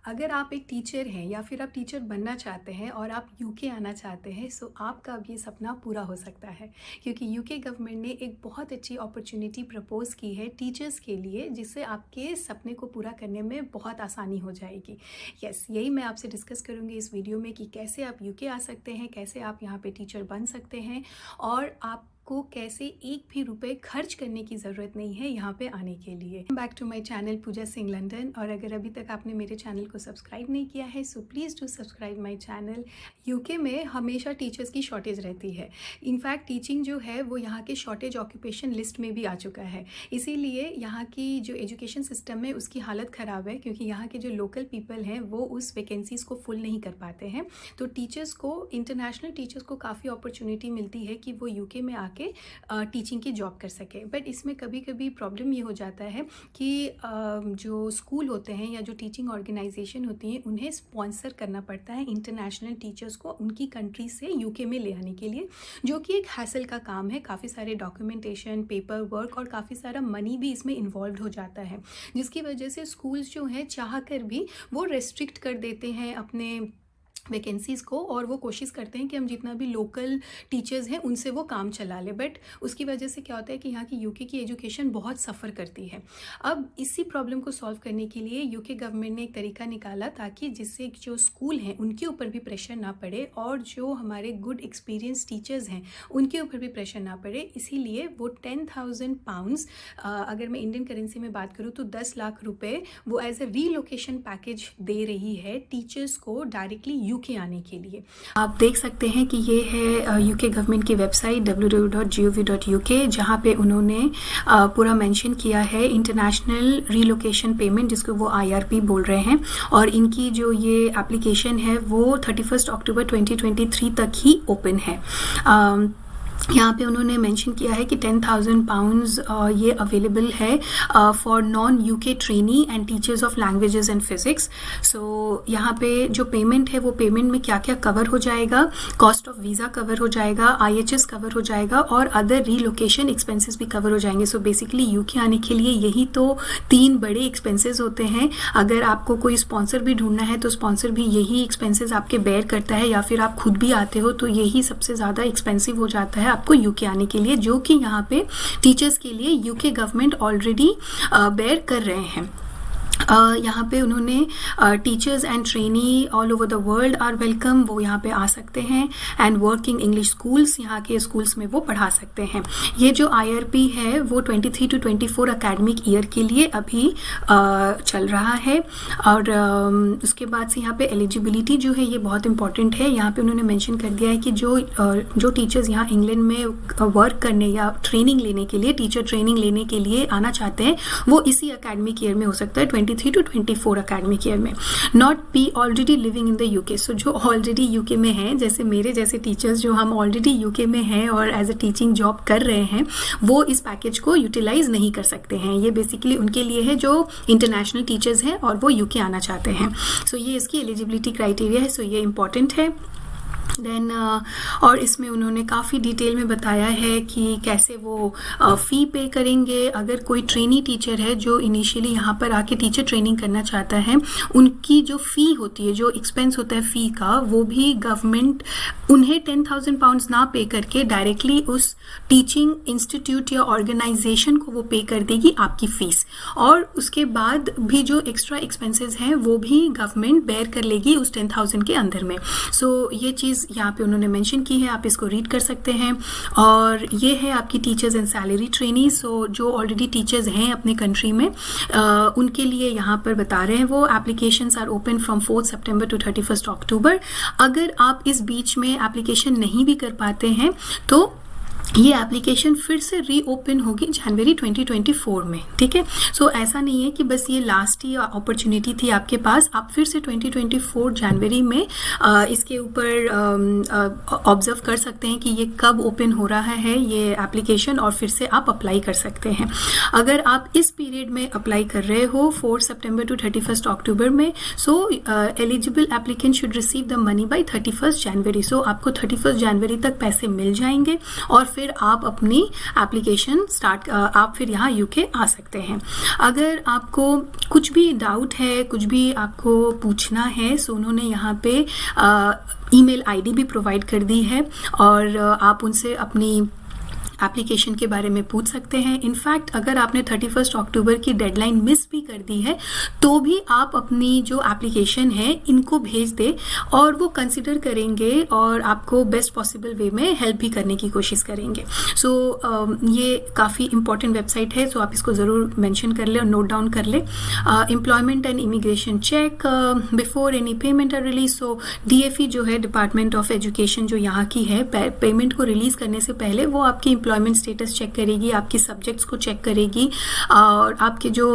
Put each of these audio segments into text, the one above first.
अगर आप एक टीचर हैं या फिर आप टीचर बनना चाहते हैं और आप यूके आना चाहते हैं, सो आपका अब ये सपना पूरा हो सकता है, क्योंकि यूके गवर्नमेंट ने एक बहुत अच्छी अपॉर्चुनिटी प्रपोज की है टीचर्स के लिए, जिससे आपके सपने को पूरा करने में बहुत आसानी हो जाएगी। यस, यही मैं आपसे डिस्कस करूँगी इस वीडियो में कि कैसे आप यूके आ सकते हैं, कैसे आप यहाँ पे टीचर बन सकते हैं और आप को कैसे एक भी रुपए खर्च करने की ज़रूरत नहीं है यहाँ पे आने के लिए। Back to my channel Pooja Singh London. और अगर अभी तक आपने मेरे चैनल को सब्सक्राइब नहीं किया है so please do subscribe my channel. UK में हमेशा टीचर्स की शॉर्टेज रहती है। इनफैक्ट टीचिंग जो है वो यहाँ के शॉर्टेज ऑक्यूपेशन लिस्ट में भी आ चुका है। इसीलिए यहाँ की जो एजुकेशन सिस्टम है उसकी हालत ख़राब है, क्योंकि यहाँ के जो लोकल पीपल हैं वो उस वैकेंसीज़ को फुल नहीं कर पाते हैं। तो टीचर्स को, इंटरनेशनल टीचर्स को काफ़ी अपॉर्चुनिटी मिलती है कि वो यूके में के टीचिंग की जॉब कर सके। बट इसमें कभी कभी प्रॉब्लम ये हो जाता है कि जो स्कूल होते हैं या जो टीचिंग ऑर्गेनाइजेशन होती हैं उन्हें स्पॉन्सर करना पड़ता है इंटरनेशनल टीचर्स को उनकी कंट्री से यूके में ले आने के लिए, जो कि एक हैसल का काम है। काफ़ी सारे डॉक्यूमेंटेशन, पेपर वर्क और काफ़ी सारा मनी भी इसमें इन्वॉल्व हो जाता है, जिसकी वजह से स्कूल्स जो हैं चाह कर भी वो रेस्ट्रिक्ट कर देते हैं अपने वैकेंसीज़ को, और वो कोशिश करते हैं कि हम जितना भी लोकल टीचर्स हैं उनसे वो काम चला ले। बट उसकी वजह से क्या होता है कि यहाँ की यूके की एजुकेशन बहुत सफ़र करती है। अब इसी प्रॉब्लम को सॉल्व करने के लिए यूके गवर्नमेंट ने एक तरीका निकाला ताकि जिससे जो स्कूल हैं उनके ऊपर भी प्रेशर ना पड़े और जो हमारे गुड एक्सपीरियंस टीचर्स हैं उनके ऊपर भी प्रेशर ना पड़े। इसीलिए वो 10,000 पाउंड्स, अगर मैं इंडियन करेंसी में बात करूँ तो 10 लाख रुपये वो एज ए रीलोकेशन पैकेज दे रही है टीचर्स को डायरेक्टली यूके आने के लिए। आप देख सकते हैं कि ये है यूके गवर्नमेंट की वेबसाइट www.gov.uk, जहाँ पे उन्होंने पूरा मेंशन किया है इंटरनेशनल रीलोकेशन पेमेंट, जिसको वो IRP बोल रहे हैं। और इनकी जो ये एप्लीकेशन है वो 31 अक्टूबर 2023 तक ही ओपन है। यहाँ पे उन्होंने मेंशन किया है कि 10,000 पाउंड्स ये अवेलेबल है for non UK trainee and teachers of languages and physics. So यहाँ पे जो पेमेंट है वो पेमेंट में क्या क्या कवर हो जाएगा, कॉस्ट ऑफ वीज़ा कवर हो जाएगा, IHS कवर हो जाएगा और अदर रीलोकेशन एक्सपेंसेस भी कवर हो जाएंगे। सो बेसिकली यूके आने के लिए यही तो 3 बड़े एक्सपेंसेस होते हैं। अगर आपको कोई स्पॉन्सर भी ढूंढना है तो स्पॉन्सर भी यही एक्सपेंसेस आपके बेयर करता है, या फिर आप खुद भी आते हो तो यही सबसे ज़्यादा एक्सपेंसिव हो जाता है आपको यूके आने के लिए, जो कि यहाँ पे टीचर्स के लिए यूके गवर्नमेंट ऑलरेडी बेयर कर रहे हैं। यहाँ पे उन्होंने teachers and trainee all over the world are welcome, वो यहाँ पे आ सकते हैं। एंड वर्किंग इंग्लिश स्कूल्स, यहाँ के स्कूल्स में वो पढ़ा सकते हैं। ये जो IRP है वो 23 to 24 एकेडमिक ईयर के लिए अभी चल रहा है। और उसके बाद से यहाँ पे एलिजिबिलिटी जो है ये बहुत इंपॉर्टेंट है। यहाँ पे उन्होंने मेंशन कर दिया है कि जो टीचर्स यहाँ इंग्लैंड में वर्क करने या ट्रेनिंग लेने के लिए, टीचर ट्रेनिंग लेने के लिए आना चाहते हैं, वो इसी एकेडमिक ईयर में हो सकता है, 23 to 24 एकेडमिक ईयर में। Not be already living in the UK. So जो ऑलरेडी यूके में हैं, जैसे मेरे जैसे टीचर्स जो हम ऑलरेडी यूके में हैं और एज अ टीचिंग जॉब कर रहे हैं, वो इस पैकेज को यूटिलाइज नहीं कर सकते हैं। ये बेसिकली उनके लिए है जो इंटरनेशनल टीचर्स हैं और वो यूके आना चाहते हैं। सो ये इसकी एलिजिबिलिटी क्राइटेरिया है। सो ये इंपॉर्टेंट है। देन और इसमें उन्होंने काफ़ी डिटेल में बताया है कि कैसे वो फ़ी पे करेंगे। अगर कोई ट्रेनी टीचर है जो इनिशियली यहाँ पर आके टीचर ट्रेनिंग करना चाहता है, उनकी जो फ़ी होती है, जो एक्सपेंस होता है फ़ी का, वो भी गवर्नमेंट उन्हें 10,000 पाउंड्स ना पे करके डायरेक्टली उस टीचिंग इंस्टीट्यूट या ऑर्गेनाइजेशन को वो पे कर देगी आपकी फ़ीस। और उसके बाद भी जो एक्स्ट्रा एक्सपेंसेस हैं वो भी गवर्नमेंट बेयर कर लेगी उस 10,000 के अंदर में। सो ये चीज़ यहाँ पे उन्होंने मेंशन की है, आप इसको रीड कर सकते हैं। और ये है आपकी टीचर्स एंड सैलरी ट्रेनी। सो जो ऑलरेडी टीचर्स हैं अपने कंट्री में, उनके लिए यहाँ पर बता रहे हैं वो एप्लीकेशंस आर ओपन फ्रॉम 4 सितंबर टू 31 अक्टूबर। अगर आप इस बीच में एप्लीकेशन नहीं भी कर पाते हैं तो ये एप्लीकेशन फिर से रीओपन होगी जनवरी 2024 में। ठीक है। सो ऐसा नहीं है कि बस ये लास्ट ही अपॉर्चुनिटी थी आपके पास, आप फिर से 2024 जनवरी में इसके ऊपर ऑब्जर्व कर सकते हैं कि ये कब ओपन हो रहा है ये एप्लीकेशन, और फिर से आप अप्लाई कर सकते हैं। अगर आप इस पीरियड में अप्लाई कर रहे हो 4 सितंबर टू 31 अक्टूबर में, सो eligible applicant should receive the money by 31 January. So आपको 31 जनवरी तक पैसे मिल जाएंगे और फिर आप अपनी एप्लीकेशन स्टार्ट आप फिर यहाँ यूके आ सकते हैं। अगर आपको कुछ भी डाउट है, कुछ भी आपको पूछना है, सो उन्होंने यहाँ पे ईमेल आईडी भी प्रोवाइड कर दी है और आप उनसे अपनी एप्लीकेशन के बारे में पूछ सकते हैं। इनफैक्ट अगर आपने 31 अक्टूबर की डेडलाइन मिस भी कर दी है तो भी आप अपनी जो एप्लीकेशन है इनको भेज दें और वो कंसिडर करेंगे और आपको बेस्ट पॉसिबल वे में हेल्प भी करने की कोशिश करेंगे। सो ये काफ़ी इंपॉर्टेंट वेबसाइट है, सो आप इसको ज़रूर मेंशन कर लें और नोट डाउन कर लें। Employment and immigration check before any payment are release. So DFE जो है, डिपार्टमेंट ऑफ एजुकेशन, जो यहाँ की है, पेमेंट को रिलीज़ करने से पहले वो आपकी एम्प्लॉयमेंट स्टेटस चेक करेगी, आपके सब्जेक्ट्स को चेक करेगी और आपके जो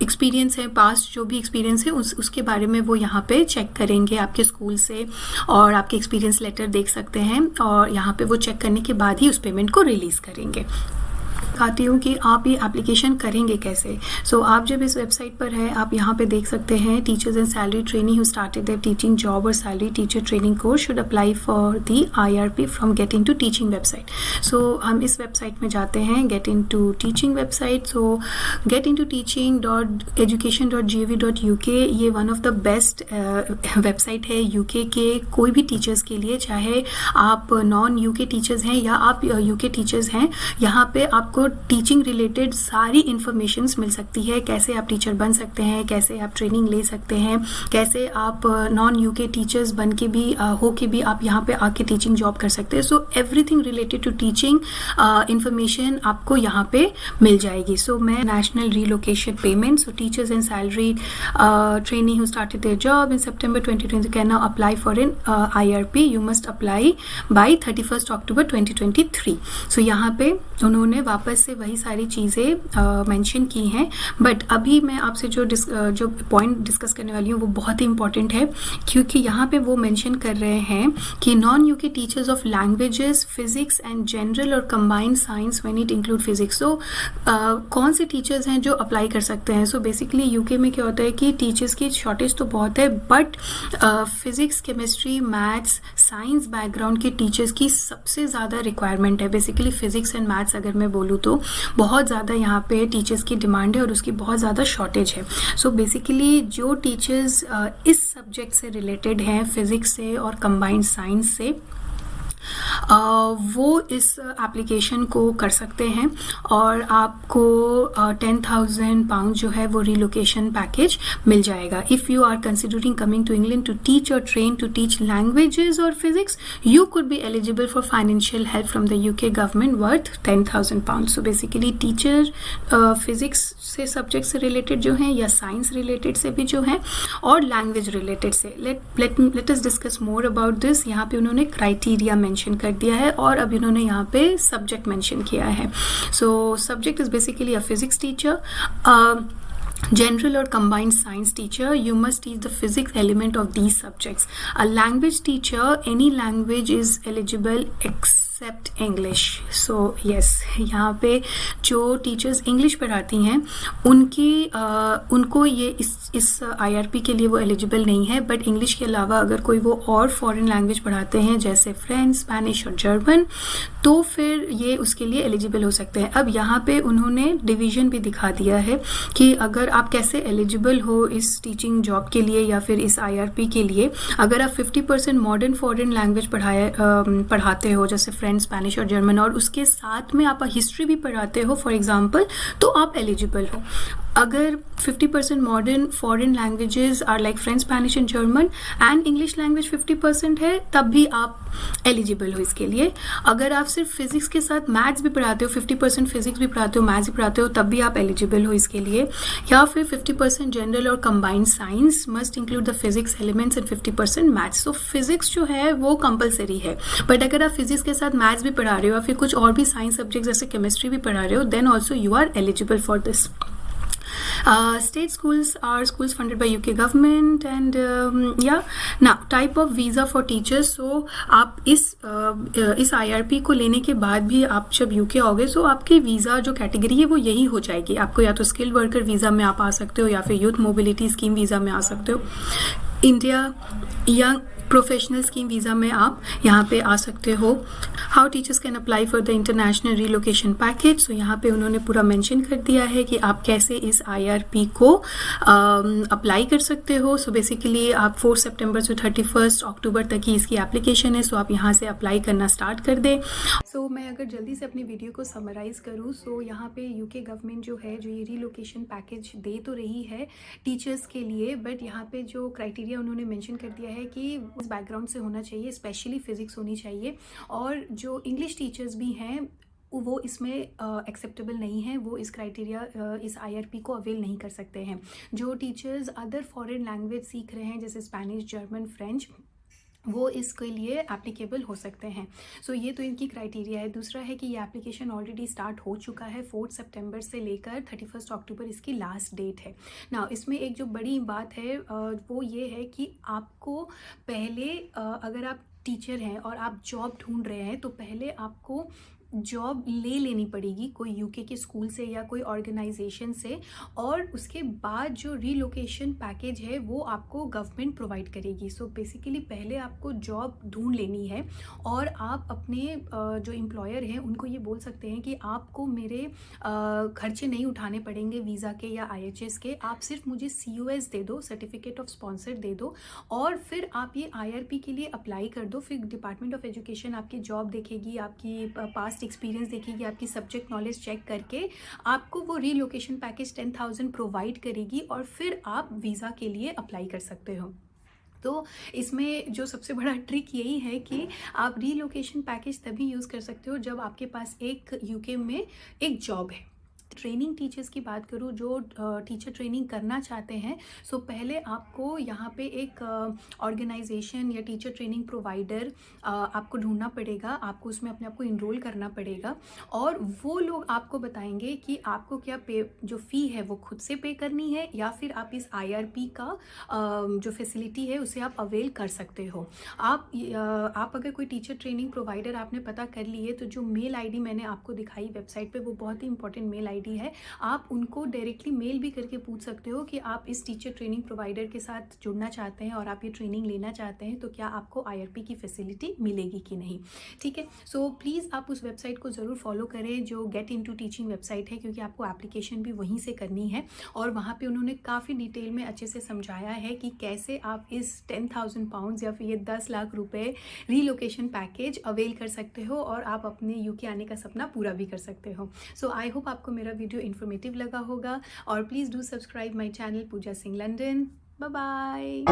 एक्सपीरियंस है, पास्ट जो भी एक्सपीरियंस है उसके बारे में वो यहाँ पे चेक करेंगे आपके स्कूल से, और आपके एक्सपीरियंस लेटर देख सकते हैं और यहाँ पे वो चेक करने के बाद ही उस पेमेंट को रिलीज़ करेंगे। दिखाती हूँ कि आप ये एप्लीकेशन करेंगे कैसे। सो आप जब इस वेबसाइट पर हैं, आप यहाँ पे देख सकते हैं teachers and salary trainee who started their teaching job और salary teacher training course should apply for the IRP from get into teaching website. So हम इस वेबसाइट में जाते हैं, get into teaching website. So get into teaching.education.gov.uk ये one of the best website है UK के कोई भी टीचर्स के लिए, चाहे आप नॉन यूके टीचर्स हैं या आप यूके टीचर्स हैं। यहाँ पे आपको टीचिंग रिलेटेड सारी इंफॉर्मेशंस मिल सकती है, कैसे आप टीचर बन सकते हैं, कैसे आप ट्रेनिंग ले सकते हैं, कैसे आप नॉन यूके टीचर्स बन के भी हो के भी आप यहाँ पे आके टीचिंग जॉब कर सकते हैं। So everything related to teaching information आपको यहाँ पे मिल जाएगी। सो मैं national relocation payment, so teachers and salary trainee who started their job in सितंबर 2020 can now apply for an IRP। You must apply by 31 अक्टूबर 2023। सो यहाँ पे उन्होंने वापस से वही सारी चीज़ें मेंशन की हैं, बट अभी मैं आपसे जो पॉइंट डिस्कस करने वाली हूँ वो बहुत ही इंपॉर्टेंट है, क्योंकि यहाँ पे वो मेंशन कर रहे हैं कि non UK teachers of languages, physics and general और combined science when it include physics. So कौन से टीचर्स हैं जो अप्लाई कर सकते हैं? सो बेसिकली यूके में क्या होता है कि टीचर्स की शॉर्टेज तो बहुत है, but physics, chemistry, maths, science background के टीचर्स की सबसे ज़्यादा रिक्वायरमेंट है। बेसिकली फिजिक्स एंड मैथ्स अगर मैं बोलूँ तो बहुत ज़्यादा यहाँ पे टीचर्स की डिमांड है और उसकी बहुत ज़्यादा शॉर्टेज है। सो बेसिकली जो टीचर्स इस सब्जेक्ट से रिलेटेड हैं, फिज़िक्स से और कंबाइंड साइंस से, वो इस एप्लीकेशन को कर सकते हैं और आपको 10,000 पाउंड जो है वो रिलोकेशन पैकेज मिल जाएगा। If you are considering coming to England to teach और ट्रेन टू टीच लैंग्वेजेस और physics, you could be eligible for financial help from the UK government worth 10,000 pound. So basically teacher physics से subject से related जो हैं या science related से भी जो हैं और लैंग्वेज रिलेटेड से, let us discuss more about this. यहाँ पे उन्होंने क्राइटेरिया मेंशन कर दिया है और अब इन्होंने यहाँ पे सब्जेक्ट मेंशन किया है। So subject is basically a physics teacher, general or combined science teacher. You must teach the physics element of these subjects. A language teacher, any language is eligible except English. So yes, यहाँ पे जो teachers English पढ़ाती हैं उनको ये इस IRP के लिए वो एलिजिबल नहीं है, बट इंग्लिश के अलावा अगर कोई वो और फॉरेन लैंग्वेज पढ़ाते हैं जैसे फ्रेंच, स्पेनिश और जर्मन, तो फिर ये उसके लिए एलिजिबल हो सकते हैं। अब यहाँ पे उन्होंने डिवीज़न भी दिखा दिया है कि अगर आप कैसे एलिजिबल हो इस टीचिंग जॉब के लिए या फिर इस IRP के लिए। अगर आप 50% मॉडर्न फॉरेन लैंग्वेज पढ़ाते हो जैसे फ्रेंच, स्पेनिश और जर्मन, और उसके साथ में आप हिस्ट्री भी पढ़ाते हो फॉर एग्जांपल, तो आप एलिजिबल हो। अगर 50% modern foreign languages are like French, Spanish and German and English language 50% है, तब भी आप एलिजिबल हो इसके लिए। अगर आप सिर्फ फिजिक्स के साथ मैथ्स भी पढ़ाते हो, 50% फिजिक्स भी पढ़ाते हो, मैथ्स भी पढ़ाते हो, तब भी आप एलिजिबल हो इसके लिए। या फिर 50% जनरल और combined science must include the physics elements and 50% maths. तो फिजिक्स जो है वो कंपलसरी है, बट अगर आप फिजिक्स के साथ मैथ्स भी पढ़ा रहे हो या फिर कुछ और भी साइंस सब्जेक्ट जैसे केमिस्ट्री भी पढ़ा रहे हो, then also you are eligible for this. State schools are schools funded by UK government and now type of visa for teachers. So आप इस IRP को लेने के बाद भी आप जब UK आओगे तो आपकी वीज़ा जो कैटेगरी है वो यही हो जाएगी। आपको या तो स्किल्ड वर्कर वीज़ा में आप आ सकते हो या फिर यूथ मोबिलिटी स्कीम वीज़ा में आ सकते हो। India young professional scheme visa में आप यहाँ पे आ सकते हो। How teachers can apply for the international relocation package. So यहाँ पे उन्होंने पूरा मेंशन कर दिया है कि आप कैसे इस IRP को अप्लाई कर सकते हो। सो बेसिकली आप 4 सितंबर से 31 अक्टूबर तक ही इसकी एप्लीकेशन है। सो आप यहाँ से अप्लाई करना स्टार्ट कर दें। सो मैं अगर जल्दी से अपनी वीडियो को समराइज़ करूँ, सो यहाँ पे यूके गवर्नमेंट जो है, जो ये रीलोकेशन पैकेज दे तो रही है टीचर्स के लिए, बट यहाँ पे जो क्राइटेरिया उन्होंने मेंशन कर दिया है कि उस बैकग्राउंड से होना चाहिए, स्पेशली फिजिक्स होनी चाहिए, और जो इंग्लिश टीचर्स भी हैं वो इसमें एक्सेप्टेबल नहीं है, वो इस क्राइटेरिया इस IRP को अवेल नहीं कर सकते हैं। जो टीचर्स अदर फॉरेन लैंग्वेज सीख रहे हैं जैसे स्पेनिश, जर्मन, फ्रेंच, वो इसके लिए एप्लीकेबल हो सकते हैं। सो ये तो इनकी क्राइटेरिया है। दूसरा है कि ये एप्लीकेशन ऑलरेडी स्टार्ट हो चुका है, 4 सितंबर से लेकर 31 अक्टूबर इसकी लास्ट डेट है ना। इसमें एक जो बड़ी बात है वो ये है कि आपको पहले अगर आप टीचर हैं और आप जॉब ढूंढ रहे हैं तो पहले आपको जॉब ले लेनी पड़ेगी कोई यूके के स्कूल से या कोई ऑर्गेनाइजेशन से, और उसके बाद जो रीलोकेशन पैकेज है वो आपको गवर्नमेंट प्रोवाइड करेगी। सो बेसिकली पहले आपको जॉब ढूंढ लेनी है और आप अपने जो एम्प्लॉयर हैं उनको ये बोल सकते हैं कि आपको मेरे खर्चे नहीं उठाने पड़ेंगे वीज़ा के या IHS के, आप सिर्फ मुझे COS दे दो, सर्टिफिकेट ऑफ स्पॉन्सर दे दो, और फिर आप ये IRP के लिए अप्लाई कर दो। फिर डिपार्टमेंट ऑफ एजुकेशन आपकी जॉब देखेगी, आपकी पास्ट एक्सपीरियंस देखेगी, आपकी सब्जेक्ट नॉलेज चेक करके आपको वो रीलोकेशन पैकेज 10,000 प्रोवाइड करेगी और फिर आप वीज़ा के लिए अप्लाई कर सकते हो। तो इसमें जो सबसे बड़ा ट्रिक यही है कि आप रीलोकेशन पैकेज तभी यूज़ कर सकते हो जब आपके पास एक यूके में एक जॉब है। ट्रेनिंग टीचर्स की बात करूँ जो टीचर ट्रेनिंग करना चाहते हैं, सो पहले आपको यहाँ पे एक ऑर्गेनाइजेशन या टीचर ट्रेनिंग प्रोवाइडर आपको ढूंढना पड़ेगा, आपको उसमें अपने आप को इनरोल करना पड़ेगा, और वो लोग आपको बताएंगे कि आपको क्या पे जो फ़ी है वो खुद से पे करनी है या फिर आप इस IRP का जो फैसिलिटी है उसे आप अवेल कर सकते हो। आप अगर कोई टीचर ट्रेनिंग प्रोवाइडर आपने पता कर ली है तो जो मेल ID मैंने आपको दिखाई वेबसाइट पे वो बहुत ही इंपॉर्टेंट मेल ID है। आप उनको डायरेक्टली मेल भी करके पूछ सकते हो कि आप इस टीचर ट्रेनिंग प्रोवाइडर के साथ जुड़ना चाहते हैं और आप ये ट्रेनिंग लेना चाहते हैं तो क्या आपको IRP की फैसिलिटी मिलेगी कि नहीं। ठीक है, सो प्लीज़ आप उस वेबसाइट को ज़रूर फॉलो करें जो गेट इनटू टीचिंग वेबसाइट है, क्योंकि आपको एप्लीकेशन भी वहीं से करनी है और वहाँ पे उन्होंने काफ़ी डिटेल में अच्छे से समझाया है कि कैसे आप इस 10,000 पाउंड्स या फिर ये 10 लाख रुपए रीलोकेशन पैकेज अवेल कर सकते हो और आप अपने यूके आने का सपना पूरा भी कर सकते हो। सो आई होप आपको मेरा वीडियो इन्फॉर्मेटिव लगा होगा और please do subscribe my channel Pooja Singh London. Bye bye.